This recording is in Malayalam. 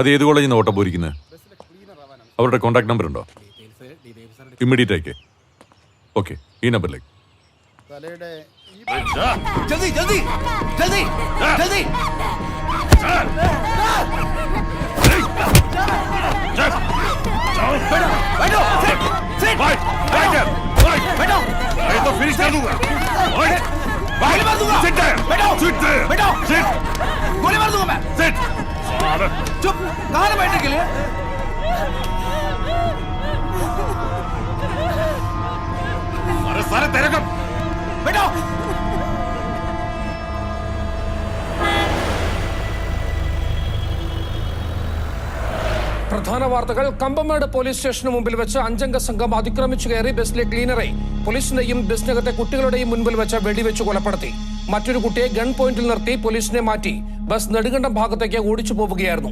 അത് ഏത് കോളേജിൽ നിന്ന് ഓട്ടം പോയിരിക്കുന്നത്? അവരുടെ കോൺടാക്ട് നമ്പർ ഉണ്ടോ? ഇമ്മീഡിയറ്റ് അയക്കേ. ഓക്കെ, ഈ നമ്പറിലേക്ക്. പ്രധാന വാർത്തകൾ. കമ്പമേട് പോലീസ് സ്റ്റേഷന് മുമ്പിൽ വെച്ച് 5 അംഗ സംഘം അതിക്രമിച്ചു കയറി ബസ്സിലെ ക്ലീനറെ പോലീസിന്റെയും ബസ്സിനകത്തെ കുട്ടികളുടെയും മുൻപിൽ വെച്ച് വെടിവെച്ച് കൊലപ്പെടുത്തി. മറ്റൊരു കുട്ടിയെ ഗൺ പോയിന്റിൽ നിർത്തി പോലീസിനെ മാറ്റി ബസ് നെടുങ്കണ്ടം ഭാഗത്തേക്ക് ഓടിച്ചു പോവുകയായിരുന്നു.